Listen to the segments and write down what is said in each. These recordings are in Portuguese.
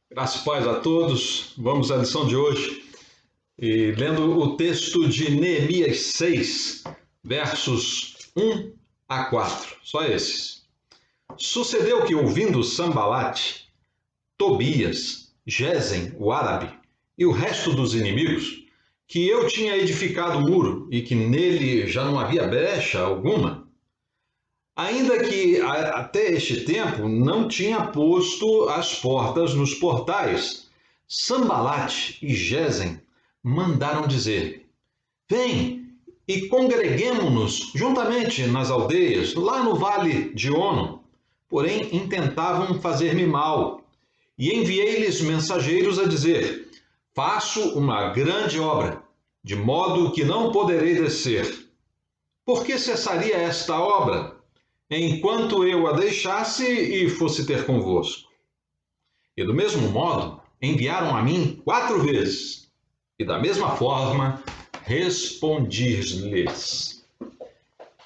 Graças e paz a todos. Vamos à lição de hoje. E lendo o texto de Neemias 6, versos 1 a 4. Só esses. Sucedeu que, ouvindo Sambalate, Tobias, Gesem, o árabe, e o resto dos inimigos, que eu tinha edificado o muro e que nele já não havia brecha alguma, ainda que até este tempo não tinha posto as portas nos portais, Sambalate e Gesem mandaram dizer: Vem e congreguemo-nos juntamente nas aldeias, lá no vale de Ono. Porém, intentavam fazer-me mal. E enviei-lhes mensageiros a dizer: Faço uma grande obra, de modo que não poderei descer. Por que cessaria esta obra, enquanto eu a deixasse e fosse ter convosco? E do mesmo modo, enviaram a mim 4 vezes, e da mesma forma respondi-lhes.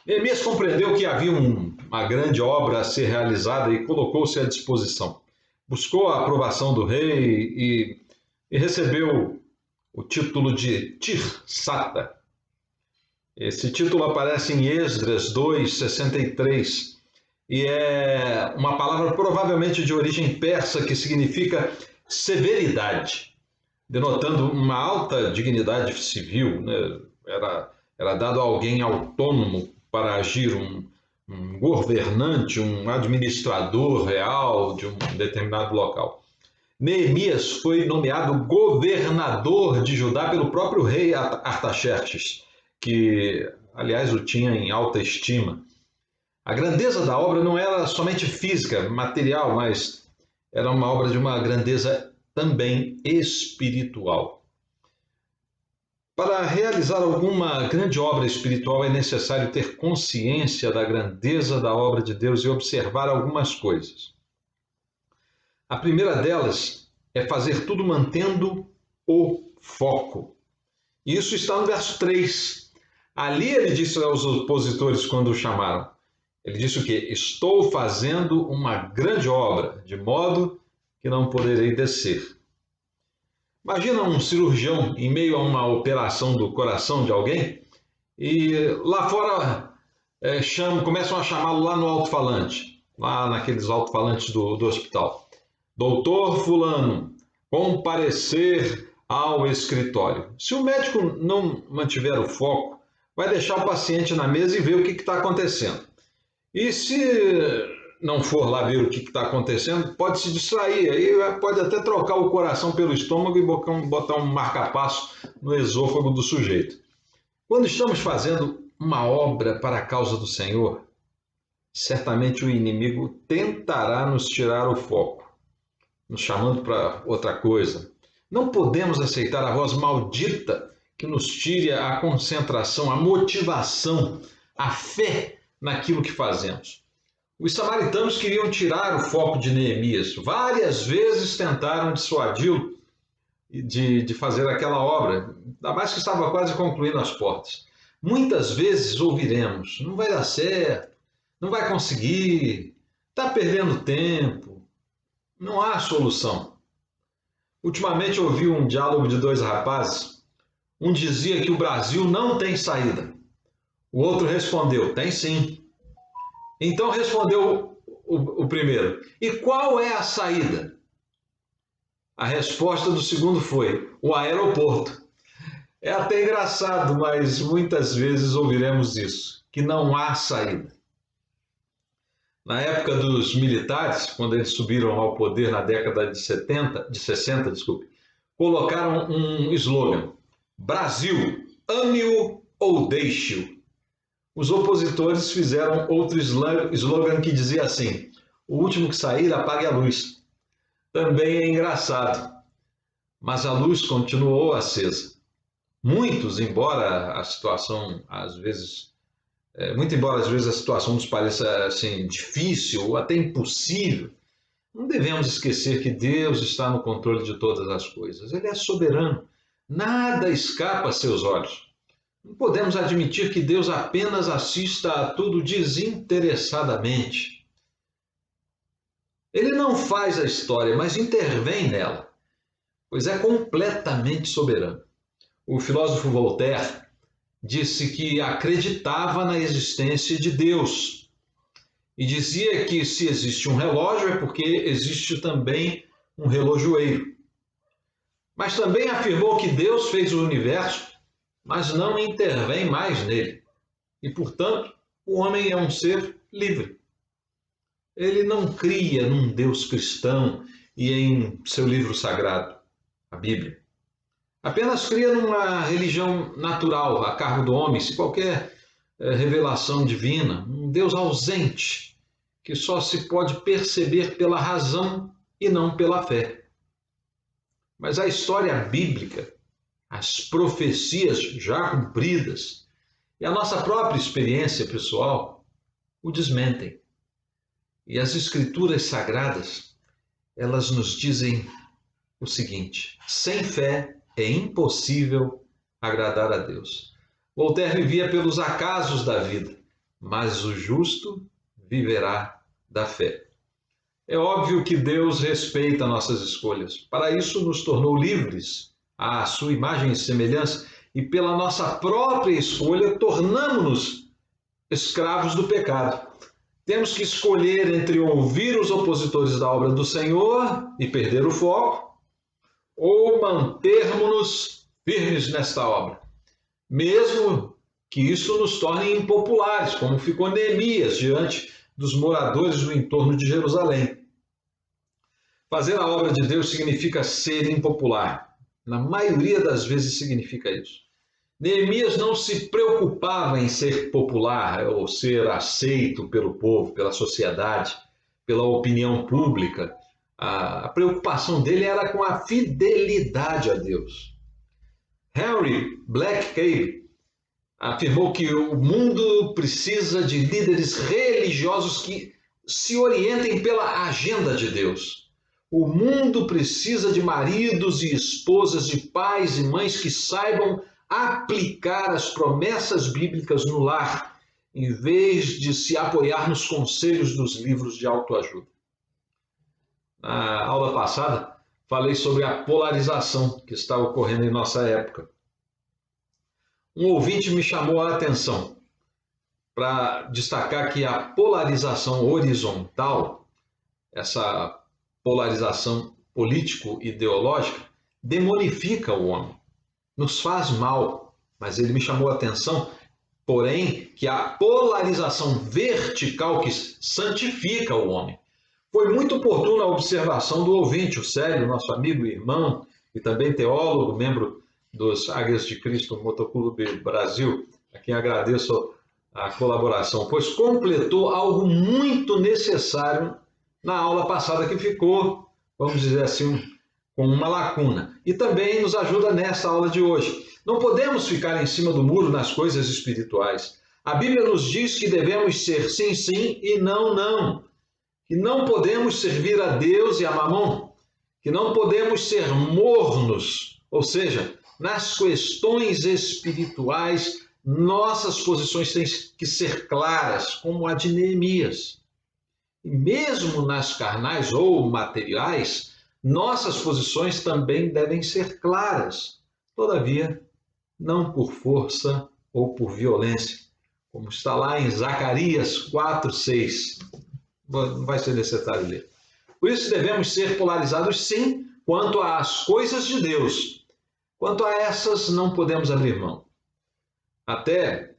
Neemias compreendeu que havia uma grande obra a ser realizada e colocou-se à disposição. Buscou a aprovação do rei e recebeu o título de Tirsata. Esse título aparece em Esdras 2:63 e é uma palavra provavelmente de origem persa que significa severidade, denotando uma alta dignidade civil, né? Era dado a alguém autônomo para agir, um governante, um administrador real de um determinado local. Neemias foi nomeado governador de Judá pelo próprio rei Artaxerxes, que, aliás, o tinha em alta estima. A grandeza da obra não era somente física, material, mas era uma obra de uma grandeza também espiritual. Para realizar alguma grande obra espiritual é necessário ter consciência da grandeza da obra de Deus e observar algumas coisas. A primeira delas é fazer tudo mantendo o foco. Isso está no verso 3. Ali ele disse aos opositores quando o chamaram. Ele disse o quê? Estou fazendo uma grande obra, de modo que não poderei descer. Imagina um cirurgião em meio a uma operação do coração de alguém e lá fora começam a chamá-lo lá no alto-falante, lá naqueles alto-falantes do hospital. Doutor fulano, comparecer ao escritório. Se o médico não mantiver o foco, vai deixar o paciente na mesa e ver o que está acontecendo. E se não for lá ver o que está acontecendo, pode se distrair, aí pode até trocar o coração pelo estômago e botar um marca-passo no esôfago do sujeito. Quando estamos fazendo uma obra para a causa do Senhor, certamente o inimigo tentará nos tirar o foco, nos chamando para outra coisa. Não podemos aceitar a voz maldita que nos tire a concentração, a motivação, a fé naquilo que fazemos. Os samaritanos queriam tirar o foco de Neemias. Várias vezes tentaram dissuadi-lo de fazer aquela obra, ainda mais que estava quase concluindo as portas. Muitas vezes ouviremos: não vai dar certo, não vai conseguir, está perdendo tempo, não há solução. Ultimamente ouvi um diálogo de 2 rapazes. Um dizia que o Brasil não tem saída. O outro respondeu: tem sim. Então respondeu o primeiro: e qual é a saída? A resposta do segundo foi: o aeroporto. É até engraçado, mas muitas vezes ouviremos isso, que não há saída. Na época dos militares, quando eles subiram ao poder na década de 60, colocaram um slogan: Brasil, ame-o ou deixe-o. Os opositores fizeram outro slogan que dizia assim: o último que sair, apague a luz. Também é engraçado, mas a luz continuou acesa. Muitos, embora a situação às vezes, muito embora às vezes a situação nos pareça assim difícil ou até impossível, não devemos esquecer que Deus está no controle de todas as coisas. Ele é soberano. Nada escapa a seus olhos. Não podemos admitir que Deus apenas assista a tudo desinteressadamente. Ele não faz a história, mas intervém nela, pois é completamente soberano. O filósofo Voltaire disse que acreditava na existência de Deus e dizia que se existe um relógio é porque existe também um relojoeiro. Mas também afirmou que Deus fez o universo, mas não intervém mais nele. E, portanto, o homem é um ser livre. Ele não cria num Deus cristão e em seu livro sagrado, a Bíblia. Apenas cria numa religião natural, a cargo do homem, se qualquer revelação divina, um Deus ausente, que só se pode perceber pela razão e não pela fé. Mas a história bíblica, as profecias já cumpridas e a nossa própria experiência pessoal o desmentem. E as escrituras sagradas, elas nos dizem o seguinte: sem fé é impossível agradar a Deus. Voltaire vivia pelos acasos da vida, mas o justo viverá da fé. É óbvio que Deus respeita nossas escolhas. Para isso, nos tornou livres à sua imagem e semelhança, e pela nossa própria escolha, tornamos-nos escravos do pecado. Temos que escolher entre ouvir os opositores da obra do Senhor e perder o foco, ou mantermos-nos firmes nesta obra, mesmo que isso nos torne impopulares, como ficou Neemias diante dos moradores do entorno de Jerusalém. Fazer a obra de Deus significa ser impopular. Na maioria das vezes significa isso. Neemias não se preocupava em ser popular ou ser aceito pelo povo, pela sociedade, pela opinião pública. A preocupação dele era com a fidelidade a Deus. Henry Blackaby afirmou que o mundo precisa de líderes religiosos que se orientem pela agenda de Deus. O mundo precisa de maridos e esposas, de pais e mães que saibam aplicar as promessas bíblicas no lar, em vez de se apoiar nos conselhos dos livros de autoajuda. Na aula passada, falei sobre a polarização que está ocorrendo em nossa época. Um ouvinte me chamou a atenção para destacar que a polarização horizontal, essa polarização político-ideológica, demonifica o homem, nos faz mal. Mas ele me chamou a atenção, porém, que a polarização vertical que santifica o homem. Foi muito oportuna a observação do ouvinte, o Célio, nosso amigo e irmão, e também teólogo, membro dos Águias de Cristo Motoclube Brasil, a quem agradeço a colaboração, pois completou algo muito necessário na aula passada que ficou, vamos dizer assim, com uma lacuna. E também nos ajuda nessa aula de hoje. Não podemos ficar em cima do muro nas coisas espirituais. A Bíblia nos diz que devemos ser sim, sim e não, não. Que não podemos servir a Deus e a Mamon. Que não podemos ser mornos, ou seja, nas questões espirituais, nossas posições têm que ser claras, como a de Neemias. E mesmo nas carnais ou materiais, nossas posições também devem ser claras. Todavia, não por força ou por violência, como está lá em Zacarias 4:6. Não vai ser necessário ler. Por isso devemos ser polarizados, sim, quanto às coisas de Deus. Quanto a essas, não podemos abrir mão. Até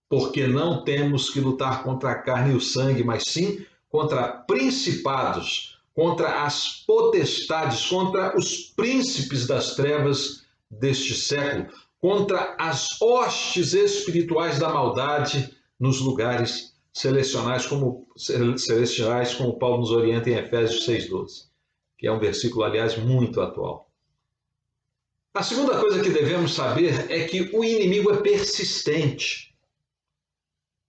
porque não temos que lutar contra a carne e o sangue, mas sim contra principados, contra as potestades, contra os príncipes das trevas deste século, contra as hostes espirituais da maldade nos lugares celestiais, como Paulo nos orienta em Efésios 6:12, que é um versículo, aliás, muito atual. A segunda coisa que devemos saber é que o inimigo é persistente.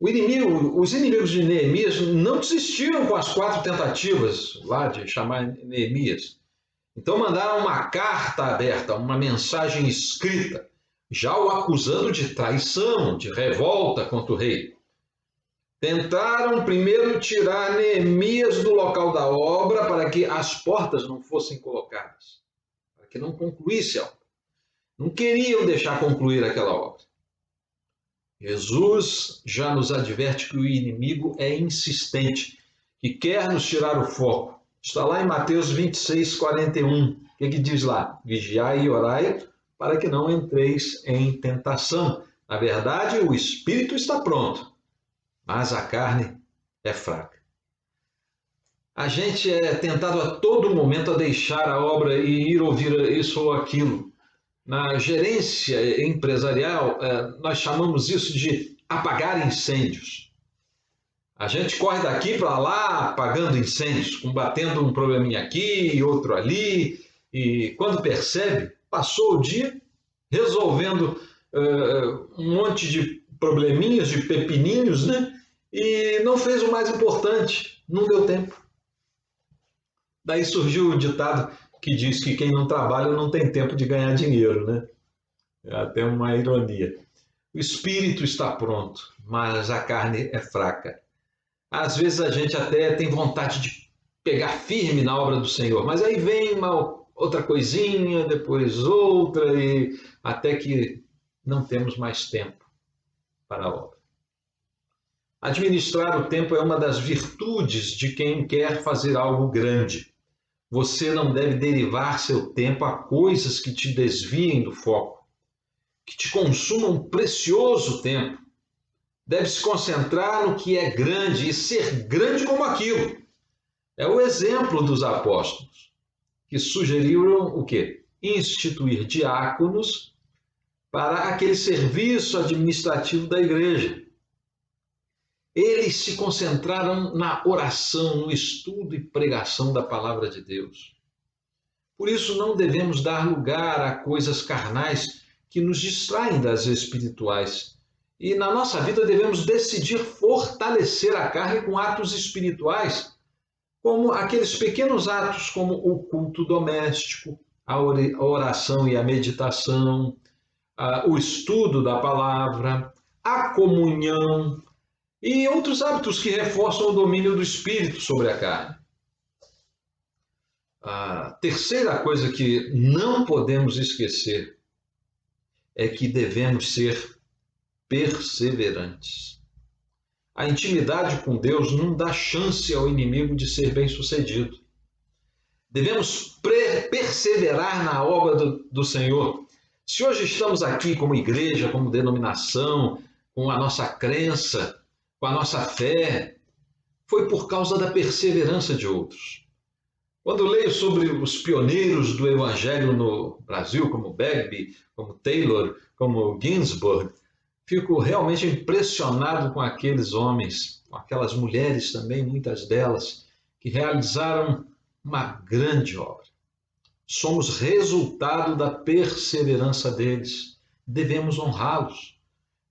Os inimigos de Neemias não desistiram com as 4 tentativas lá de chamar Neemias. Então mandaram uma carta aberta, uma mensagem escrita, já o acusando de traição, de revolta contra o rei. Tentaram primeiro tirar Neemias do local da obra para que as portas não fossem colocadas, para que não concluísse a obra. Não queriam deixar concluir aquela obra. Jesus já nos adverte que o inimigo é insistente, que quer nos tirar o foco. Está lá em Mateus 26, 41. O que diz lá? Vigiai e orai para que não entreis em tentação. Na verdade, o espírito está pronto, mas a carne é fraca. A gente é tentado a todo momento a deixar a obra e ir ouvir isso ou aquilo. Na gerência empresarial, nós chamamos isso de apagar incêndios. A gente corre daqui para lá apagando incêndios, combatendo um probleminha aqui e outro ali, e quando percebe, passou o dia resolvendo um monte de probleminhas, de pepininhos, né? E não fez o mais importante, não deu tempo. Daí surgiu o ditado que diz que quem não trabalha não tem tempo de ganhar dinheiro, né? É até uma ironia. O espírito está pronto, mas a carne é fraca. Às vezes a gente até tem vontade de pegar firme na obra do Senhor, mas aí vem uma outra coisinha, depois outra, e até que não temos mais tempo para a obra. Administrar o tempo é uma das virtudes de quem quer fazer algo grande. Você não deve derivar seu tempo a coisas que te desviem do foco, que te consumam precioso tempo. Deve se concentrar no que é grande e ser grande como aquilo. É o exemplo dos apóstolos, que sugeriram o quê? Instituir diáconos para aquele serviço administrativo da igreja. Eles se concentraram na oração, no estudo e pregação da palavra de Deus. Por isso, não devemos dar lugar a coisas carnais que nos distraem das espirituais. E na nossa vida devemos decidir fortalecer a carne com atos espirituais, como aqueles pequenos atos como o culto doméstico, a oração e a meditação, o estudo da palavra, a comunhão, e outros hábitos que reforçam o domínio do espírito sobre a carne. A terceira coisa que não podemos esquecer é que devemos ser perseverantes. A intimidade com Deus não dá chance ao inimigo de ser bem-sucedido. Devemos perseverar na obra do Senhor. Se hoje estamos aqui como igreja, como denominação, com a nossa crença, com a nossa fé, foi por causa da perseverança de outros. Quando leio sobre os pioneiros do evangelho no Brasil, como Bagby, como Taylor, como Ginsburg, fico realmente impressionado com aqueles homens, com aquelas mulheres também, muitas delas, que realizaram uma grande obra. Somos resultado da perseverança deles. Devemos honrá-los.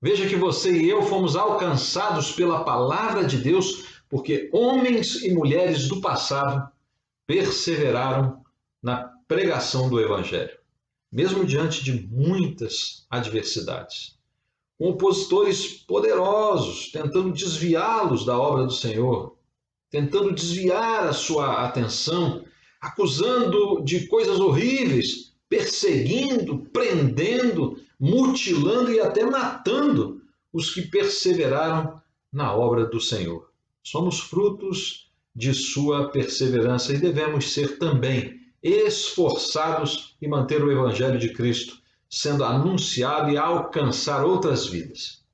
Veja que você e eu fomos alcançados pela palavra de Deus, porque homens e mulheres do passado perseveraram na pregação do Evangelho, mesmo diante de muitas adversidades. Com opositores poderosos, tentando desviá-los da obra do Senhor, tentando desviar a sua atenção, acusando de coisas horríveis, perseguindo, prendendo, mutilando e até matando os que perseveraram na obra do Senhor. Somos frutos de sua perseverança e devemos ser também esforçados em manter o Evangelho de Cristo sendo anunciado e alcançar outras vidas.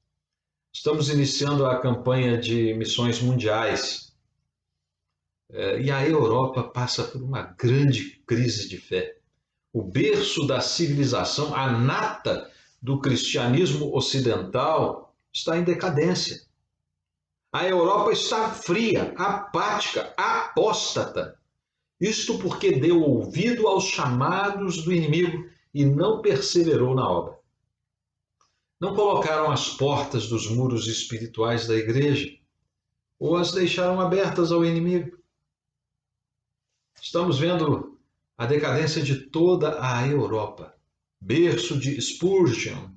Estamos iniciando a campanha de missões mundiais e a Europa passa por uma grande crise de fé. O berço da civilização, a nata do cristianismo ocidental, está em decadência. A Europa está fria, apática, apóstata. Isto porque deu ouvido aos chamados do inimigo e não perseverou na obra. Não colocaram as portas dos muros espirituais da igreja, ou as deixaram abertas ao inimigo. Estamos vendo a decadência de toda a Europa. Berço de Spurgeon,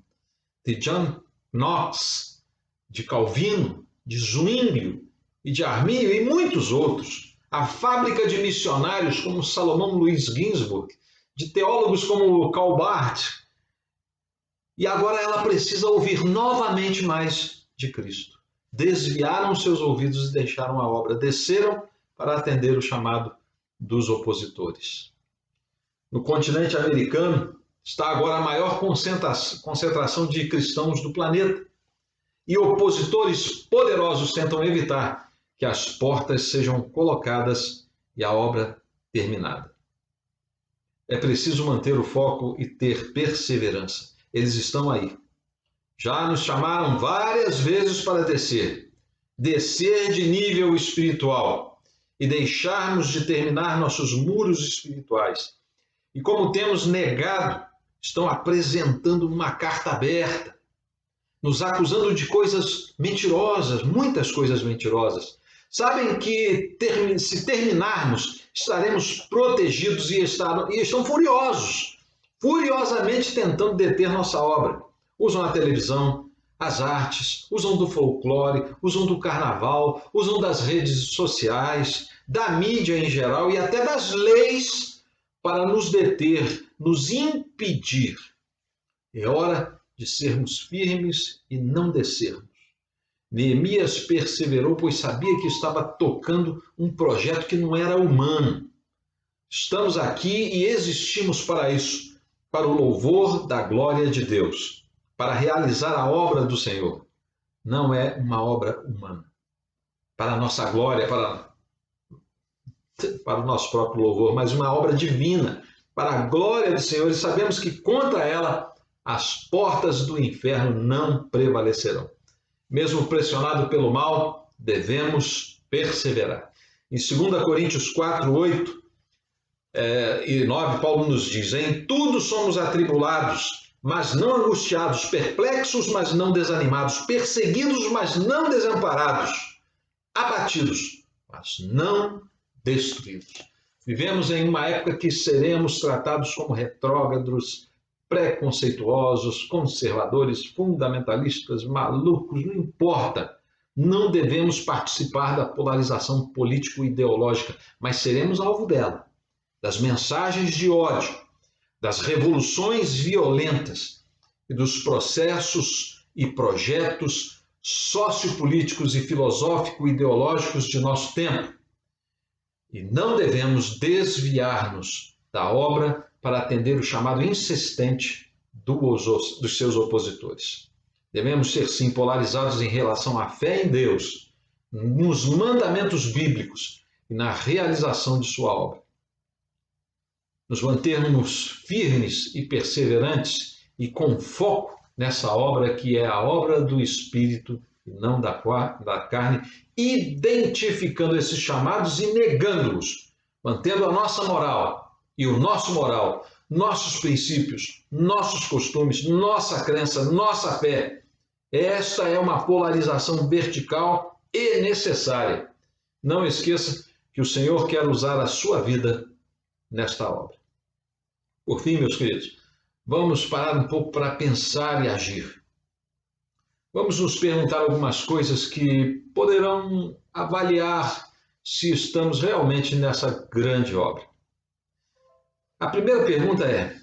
de John Knox, de Calvino, de Zwinglio e de Arminio e muitos outros. A fábrica de missionários como Salomão Luiz Ginsburg, de teólogos como Karl Barth. E agora ela precisa ouvir novamente mais de Cristo. Desviaram seus ouvidos e deixaram a obra. Desceram para atender o chamado dos opositores. No continente americano está agora a maior concentração de cristãos do planeta. E opositores poderosos tentam evitar que as portas sejam colocadas e a obra terminada. É preciso manter o foco e ter perseverança. Eles estão aí. Já nos chamaram várias vezes para descer de nível espiritual e deixarmos de terminar nossos muros espirituais. E como temos negado, estão apresentando uma carta aberta, nos acusando de coisas mentirosas, muitas coisas mentirosas. Sabem que se terminarmos, estaremos protegidos e estão furiosos, furiosamente tentando deter nossa obra. Usam a televisão, as artes, usam do folclore, usam do carnaval, usam das redes sociais, da mídia em geral e até das leis para nos deter, nos impedir. É hora de sermos firmes e não descermos. Neemias perseverou, pois sabia que estava tocando um projeto que não era humano. Estamos aqui e existimos para isso, para o louvor da glória de Deus, para realizar a obra do Senhor. Não é uma obra humana. Para a nossa glória, para o nosso próprio louvor, mas uma obra divina, para a glória do Senhor. E sabemos que contra ela as portas do inferno não prevalecerão. Mesmo pressionado pelo mal, devemos perseverar. Em 2 Coríntios 4, 8 e 9, Paulo nos diz: em tudo somos atribulados, mas não angustiados, perplexos, mas não desanimados, perseguidos, mas não desamparados, abatidos, mas não destruídos. Vivemos em uma época que seremos tratados como retrógrados, preconceituosos, conservadores, fundamentalistas, malucos, não importa. Não devemos participar da polarização político-ideológica, mas seremos alvo dela, das mensagens de ódio, das revoluções violentas e dos processos e projetos sociopolíticos e filosófico-ideológicos de nosso tempo. E não devemos desviar-nos da obra para atender o chamado insistente dos seus opositores. Devemos ser, sim, polarizados em relação à fé em Deus, nos mandamentos bíblicos e na realização de sua obra. Nos mantermos firmes e perseverantes e com foco nessa obra que é a obra do Espírito e não da carne, identificando esses chamados e negando-os, mantendo a nossa moral e o nosso moral, nossos princípios, nossos costumes, nossa crença, nossa fé. Esta é uma polarização vertical e necessária. Não esqueça que o Senhor quer usar a sua vida nesta obra. Por fim, meus queridos, vamos parar um pouco para pensar e agir. Vamos nos perguntar algumas coisas que poderão avaliar se estamos realmente nessa grande obra. A primeira pergunta é: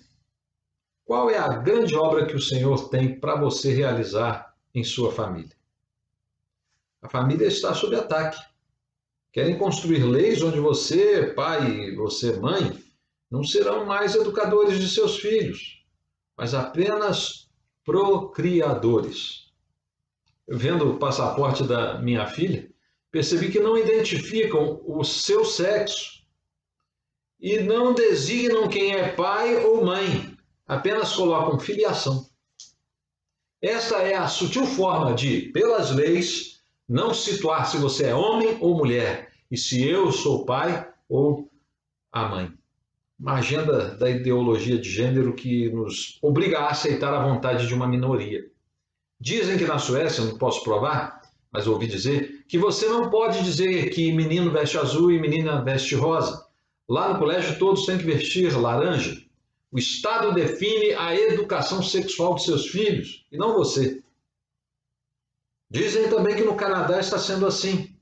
qual é a grande obra que o Senhor tem para você realizar em sua família? A família está sob ataque. Querem construir leis onde você, pai, e você, mãe, não serão mais educadores de seus filhos, mas apenas procriadores. Vendo o passaporte da minha filha, percebi que não identificam o seu sexo e não designam quem é pai ou mãe, apenas colocam filiação. Esta é a sutil forma de, pelas leis, não situar se você é homem ou mulher e se eu sou pai ou a mãe. Uma agenda da ideologia de gênero que nos obriga a aceitar a vontade de uma minoria. Dizem que na Suécia, não posso provar, mas ouvi dizer, que você não pode dizer que menino veste azul e menina veste rosa. Lá no colégio todos têm que vestir laranja. O Estado define a educação sexual de seus filhos, e não você. Dizem também que no Canadá está sendo assim.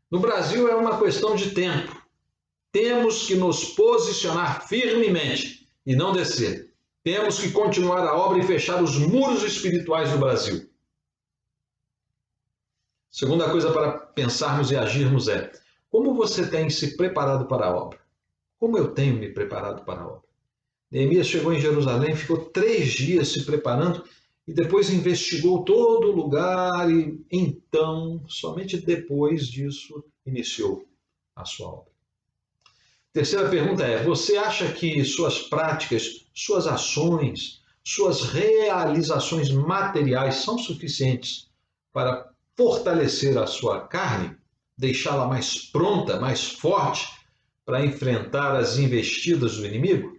No Brasil é uma questão de tempo. Temos que nos posicionar firmemente e não descer. Temos que continuar a obra e fechar os muros espirituais do Brasil. Segunda coisa para pensarmos e agirmos é: como você tem se preparado para a obra? Como eu tenho me preparado para a obra? Neemias chegou em Jerusalém, ficou 3 dias se preparando e depois investigou todo o lugar e então, somente depois disso, iniciou a sua obra. Terceira pergunta é: você acha que suas práticas, suas ações, suas realizações materiais são suficientes para fortalecer a sua carne, deixá-la mais pronta, mais forte para enfrentar as investidas do inimigo?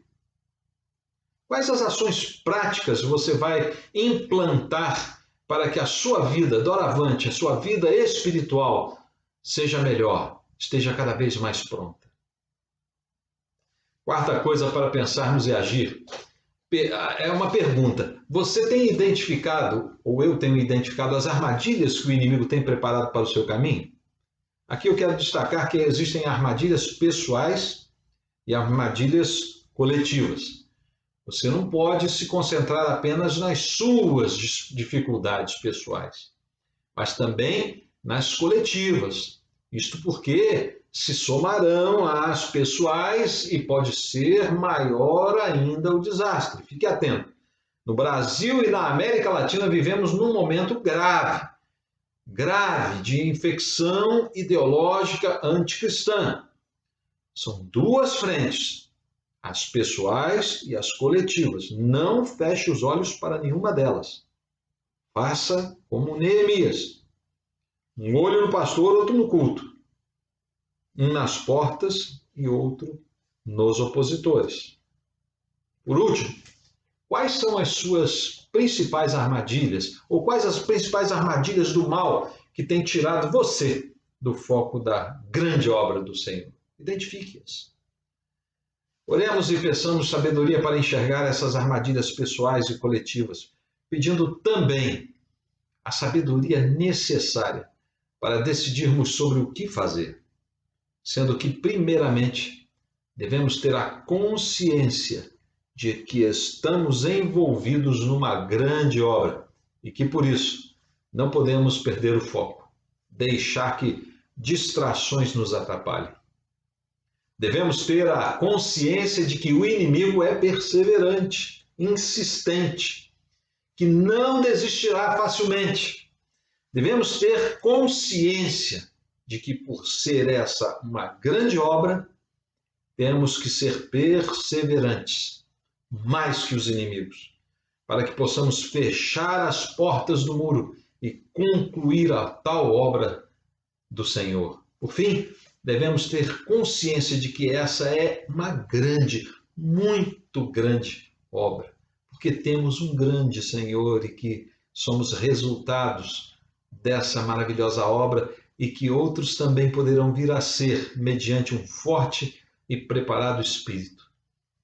Quais as ações práticas você vai implantar para que a sua vida, doravante, a sua vida espiritual, seja melhor, esteja cada vez mais pronta? Quarta coisa para pensarmos e agir é uma pergunta. Você tem identificado, ou eu tenho identificado, as armadilhas que o inimigo tem preparado para o seu caminho? Aqui eu quero destacar que existem armadilhas pessoais e armadilhas coletivas. Você não pode se concentrar apenas nas suas dificuldades pessoais, mas também nas coletivas. Isto porque se somarão às pessoais e pode ser maior ainda o desastre. Fique atento. No Brasil e na América Latina vivemos num momento grave de infecção ideológica anticristã. São duas frentes, as pessoais e as coletivas. Não feche os olhos para nenhuma delas. Faça como Neemias. Um olho no pastor, outro no culto. Um nas portas e outro nos opositores. Por último, quais são as suas principais armadilhas? Ou quais as principais armadilhas do mal que têm tirado você do foco da grande obra do Senhor? Identifique-as. Oremos e peçamos sabedoria para enxergar essas armadilhas pessoais e coletivas, pedindo também a sabedoria necessária para decidirmos sobre o que fazer, sendo que, primeiramente, devemos ter a consciência de que estamos envolvidos numa grande obra e que, por isso, não podemos perder o foco, deixar que distrações nos atrapalhem. Devemos ter a consciência de que o inimigo é perseverante, insistente, que não desistirá facilmente. Devemos ter consciência de que, por ser essa uma grande obra, temos que ser perseverantes, mais que os inimigos, para que possamos fechar as portas do muro e concluir a tal obra do Senhor. Por fim, devemos ter consciência de que essa é uma grande, muito grande obra, porque temos um grande Senhor e que somos resultados dessa maravilhosa obra e que outros também poderão vir a ser mediante um forte e preparado espírito,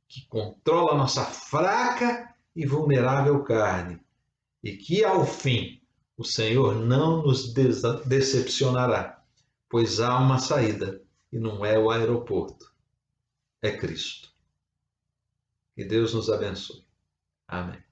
que controla a nossa fraca e vulnerável carne e que, ao fim, o Senhor não nos decepcionará, pois há uma saída e não é o aeroporto, é Cristo. Que Deus nos abençoe. Amém.